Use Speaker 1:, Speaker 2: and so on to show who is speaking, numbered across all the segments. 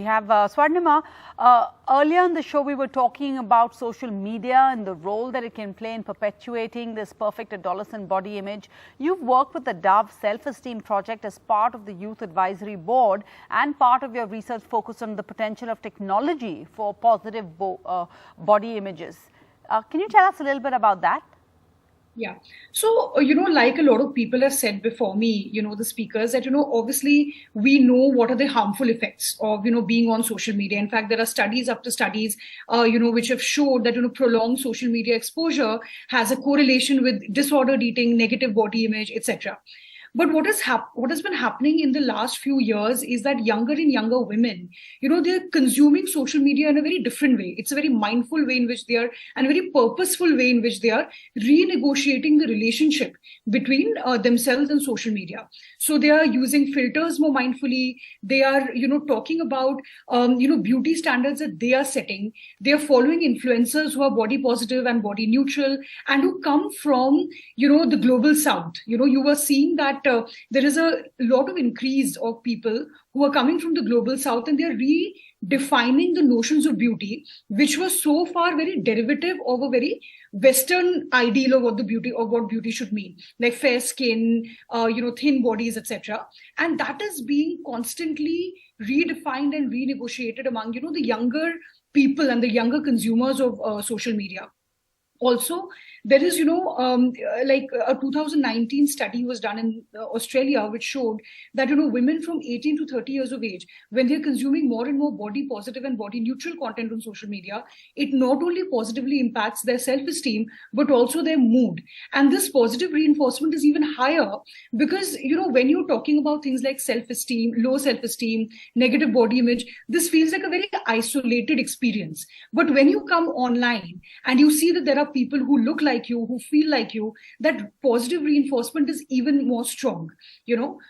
Speaker 1: have Swarnima. Earlier in the show, we were talking about social media and the role that it can play in perpetuating this perfect adolescent body image. You've worked with the Dove Self-Esteem Project as part of the Youth Advisory Board, and part of your research focused on the potential of technology for positive body images. Can you tell us a little bit about that?
Speaker 2: Yeah. So, like a lot of people have said before me, the speakers, that, obviously we know what are the harmful effects of, being on social media. In fact, there are studies after studies, which have showed that, prolonged social media exposure has a correlation with disordered eating, negative body image, etc. But what has been happening in the last few years is that younger and younger women, they're consuming social media in a very different way. It's a very mindful way in which they are, and a very purposeful way in which they are renegotiating the relationship between themselves and social media. So they are using filters more mindfully. They are, talking about, beauty standards that they are setting. They are following influencers who are body positive and body neutral and who come from, the global south. You were seeing that there is a lot of increase of people who are coming from the global south, and they are redefining the notions of beauty, which was so far very derivative of a very Western ideal of what beauty should mean, like fair skin, thin bodies, etc. And that is being constantly redefined and renegotiated among, the younger people and the younger consumers of social media. Also, there is, like a 2019 study was done in Australia, which showed that, women from 18 to 30 years of age, when they're consuming more and more body positive and body neutral content on social media, it not only positively impacts their self-esteem, but also their mood. And this positive reinforcement is even higher because, when you're talking about things like self-esteem, low self-esteem, negative body image, this feels like a very isolated experience. But when you come online and you see that there are people who look like you, who feel like you, that positive reinforcement is even more strong,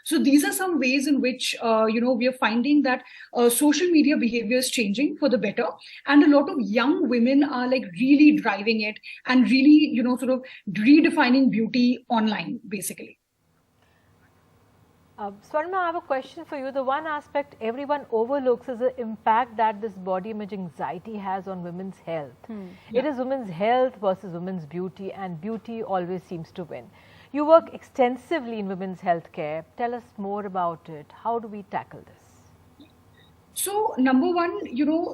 Speaker 2: So these are some ways in which, we are finding that social media behavior is changing for the better. And a lot of young women are like really driving it and really, sort of redefining beauty online, basically.
Speaker 3: Swarnima, I have a question for you. The one aspect everyone overlooks is the impact that this body image anxiety has on women's health.
Speaker 1: Yeah.
Speaker 3: It is women's health versus women's beauty, and beauty always seems to win. You work extensively in women's health care. Tell us more about it. How do we tackle this?
Speaker 2: So, number one,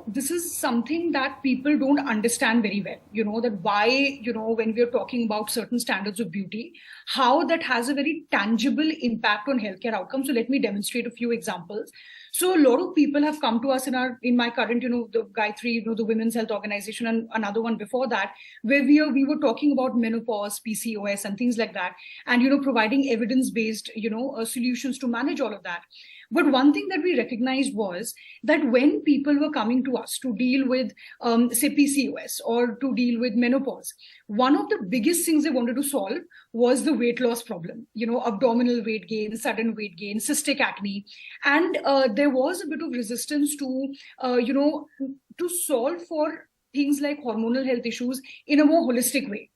Speaker 2: this is something that people don't understand very well, that why, when we're talking about certain standards of beauty, how that has a very tangible impact on healthcare outcomes. So let me demonstrate a few examples. So a lot of people have come to us in my current, the Gayatri, the Women's Health Organization, and another one before that, where we were talking about menopause, PCOS and things like that, and, providing evidence-based, solutions to manage all of that. But one thing that we recognized was that when people were coming to us to deal with, say, PCOS or to deal with menopause, one of the biggest things they wanted to solve was the weight loss problem, abdominal weight gain, sudden weight gain, cystic acne. And there was a bit of resistance to, to solve for things like hormonal health issues in a more holistic way.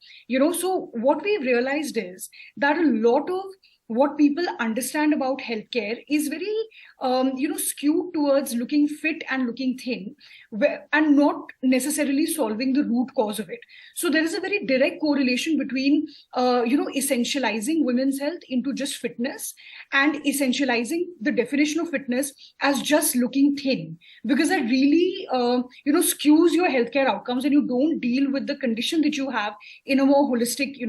Speaker 2: So what we've realized is that a lot of what people understand about healthcare is very, skewed towards looking fit and looking thin, and not necessarily solving the root cause of it. So there is a very direct correlation between, essentializing women's health into just fitness and essentializing the definition of fitness as just looking thin, because that really, skews your healthcare outcomes, and you don't deal with the condition that you have in a more holistic,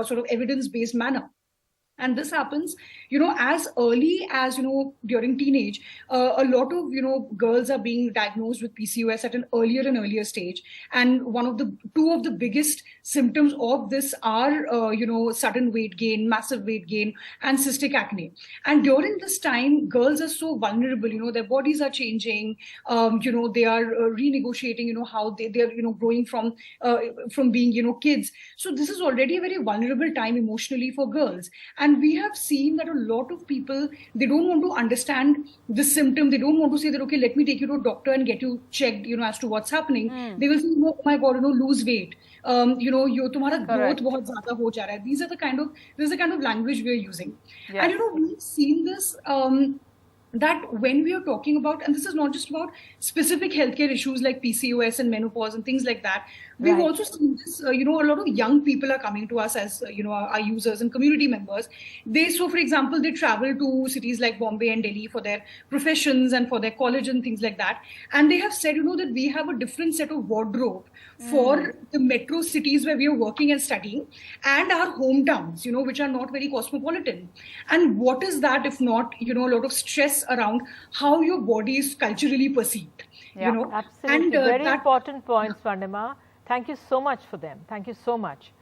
Speaker 2: sort of evidence-based manner. And this happens, as early as, during teenage, a lot of, girls are being diagnosed with PCOS at an earlier and earlier stage. And two of the biggest symptoms of this are, sudden weight gain, massive weight gain, and cystic acne. And during this time, girls are so vulnerable, their bodies are changing, they are renegotiating, how they're, growing from being, kids. So this is already a very vulnerable time emotionally for girls. And we have seen that a lot of people, they don't want to understand the symptom. They don't want to say that, okay, let me take you to a doctor and get you checked, as to what's happening. They will say, oh my God, lose weight. Tumhara growth bahut zyada ho ja raha hai. This is the kind of language we are using. Yes. And, we've seen this, that when we are talking about, and this is not just about specific healthcare issues like PCOS and menopause and things like that, we've also seen this, a lot of young people are coming to us as, our users and community members. So for example, they travel to cities like Bombay and Delhi for their professions and for their college and things like that. And they have said, that we have a different set of wardrobe for the metro cities where we are working and studying and our hometowns, which are not very cosmopolitan. And what is that if not, a lot of stress around how your body is culturally perceived?
Speaker 3: Yeah, absolutely.
Speaker 2: And
Speaker 3: very important points, Swarnima. Thank you so much for them. Thank you so much.